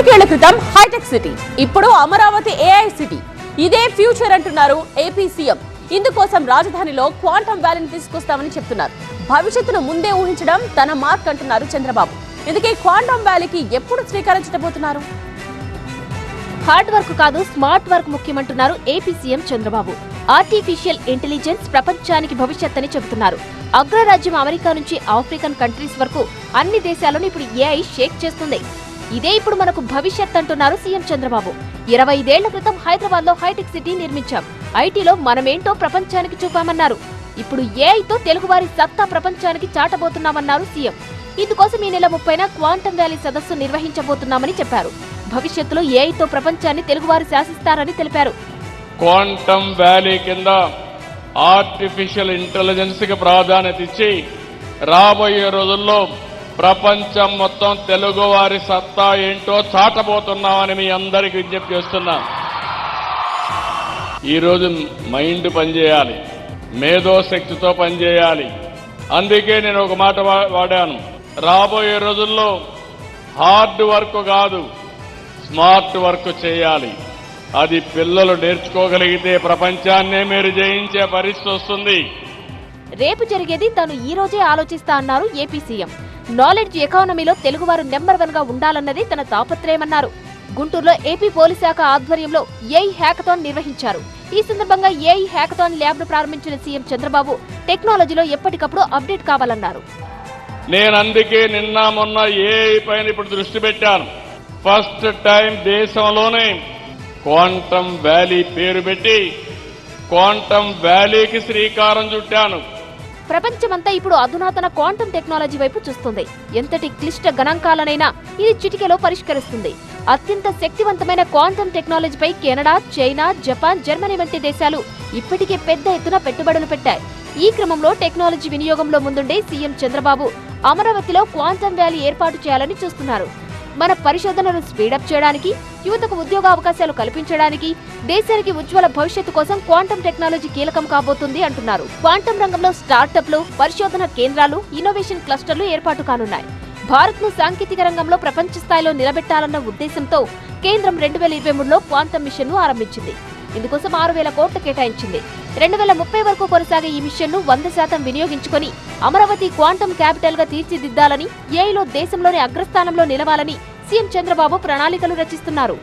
పాతికేళ్ల క్రితం hitech city, ఇప్పుడు అమరావతి ఏఐ సిటీ. ఇదే ఫ్యూచర్ అంటున్నారు ఏపీ సీఎం. ఇందుకోసం రాజధానిలో క్వాంటమ్ వ్యాలీని తీసుకొస్తామని చెప్తున్నారు. భవిష్యత్తును ముందే ఊహించడం తన మార్క్ అంటున్నారు చంద్రబాబు. ఇందుకే క్వాంటమ్ వ్యాలీకి ఎప్పుడు శ్రీకారం చుట్టబోతున్నారు? హార్డ్ వర్క్ కాదు, స్మార్ట్ వర్క్ ముఖ్యమంటున్నారు AP CM Chandrababu. Artificial intelligence ప్రపంచానికి భవిష్యత్ అని చెబుతున్నారు. అగ్రరాజ్యం అమెరికా నుంచి ఆఫ్రికన్ కంట్రీస్ వరకు అన్ని దేశాలను ఇప్పుడు ఏఐ షేక్ చేస్తుంది. ఇదే ఇప్పుడు మనకు భవిష్యత్ అంటున్నారు సీఎం చంద్రబాబు. 25 ఏళ్ల క్రితం హైదరాబాద్ లో హైటెక్ సిటీ నిర్మించాం. ఐటీలో మనమేంటో ప్రపంచానికి చూపామన్నారు. ఇప్పుడు ఏఐతో తెలుగువారి సత్తా ప్రపంచానికి చాటబోతున్నామన్నారు సీఎం. ఇందుకోసం ఈ నెల 30న క్వాంటమ్ వ్యాలీ సదస్సు నిర్వహించబోతున్నామని చెప్పారు. భవిష్యత్తులో ఏఐతో ప్రపంచాన్ని తెలుగువారు శాసిస్తారని తెలిపారు. క్వాంటమ్ వ్యాలీ కింద ఆర్టిఫిషియల్ ఇంటెలిజెన్స్ కి ప్రాధాన్యత ఇచ్చి రాబోయే రోజుల్లో ప్రపంచం మొత్తం తెలుగువారి సత్తా ఏంటో చాటబోతున్నామని మీ అందరికీ విజ్ఞప్తి చేస్తున్నా. ఈరోజు మైండ్ పనిచేయాలి, మేధోశక్తితో పనిచేయాలి. అందుకే నేను ఒక మాట వాడాను, రాబోయే రోజుల్లో హార్డ్ వర్క్ కాదు, స్మార్ట్ వర్క్ చేయాలి. అది పిల్లలు నేర్చుకోగలిగితే ప్రపంచాన్నే మీరు జయించే పరిస్థితి వస్తుంది. రేపు జరిగేది తాను ఈ రోజే ఆలోచిస్తా అన్నారు ఏపీ సీఎం. నాలెడ్జ్ ఎకానమీలో తెలుగువారు నెంబర్ 1 గా ఉండాలన్నది తన తాపత్రయమన్నారు. గుంటూరులో ఏపీ పోలీస్ శాఖ ఆధ్వర్యంలో ఏఐ హ్యాకథాన్ నిర్వహించారు. ఈ సందర్భంగా ఏఐ హ్యాకథాన్ ల్యాబ్ ను ప్రారంభించిన సీఎం చంద్రబాబు టెక్నాలజీలో ఎప్పటికప్పుడు అప్డేట్ కావాలన్నారు. నేను అందుకే నిన్న మొన్న ఏఐ పైన ఇప్పుడు దృష్టి పెట్టాను. ఫస్ట్ టైం దేశంలోనే క్వాంటమ్ వ్యాలీ పేరు పెట్టి క్వాంటమ్ వ్యాలీకి శ్రీకారం చుట్టాను. ప్రపంచమంతా ఇప్పుడు అధునాతన క్వాంటమ్ టెక్నాలజీ వైపు చూస్తుంది. ఎంతటి క్లిష్ట గణాంకాలనైనా ఇది చిటికెలో పరిష్కరిస్తుంది. అత్యంత శక్తివంతమైన క్వాంటమ్ టెక్నాలజీపై కెనడా, చైనా, జపాన్, జర్మనీ వంటి దేశాలు ఇప్పటికే పెద్ద ఎత్తున పెట్టుబడులు పెట్టాయి. ఈ క్రమంలో టెక్నాలజీ వినియోగంలో ముందుండే సీఎం చంద్రబాబు అమరావతిలో క్వాంటమ్ వ్యాలీ ఏర్పాటు చేయాలని చూస్తున్నారు. మన పరిశోధనను స్పీడప్ చేయడానికి, యువతకు ఉద్యోగ అవకాశాలు కల్పించడానికి, దేశానికి ఉజ్వల భవిష్యత్తు కోసం క్వాంటమ్ టెక్నాలజీ కీలకం కాబోతుంది అంటున్నారు. క్వాంటమ్ రంగంలో స్టార్టప్లు, పరిశోధన కేంద్రాలు, ఇన్నోవేషన్ క్లస్టర్లు ఏర్పాటు కానున్నాయి. భారత్ ను సాంకేతిక రంగంలో ప్రపంచ స్థాయిలో నిలబెట్టాలన్న ఉద్దేశంతో కేంద్రం 2023లో క్వాంటమ్ మిషన్ ను ఆరంభించింది. ఇందుకోసం 6,000 కోట్లు కేటాయించింది. 2030 వరకు కొనసాగే ఈ మిషన్ ను 100% వినియోగించుకొని అమరావతి క్వాంటమ్ క్యాపిటల్ గా తీర్చిదిద్దాలని, ఏఐలో దేశంలోని అగ్రస్థానంలో నిలవాలని సీఎం చంద్రబాబు ప్రణాళికలు రచిస్తున్నారు.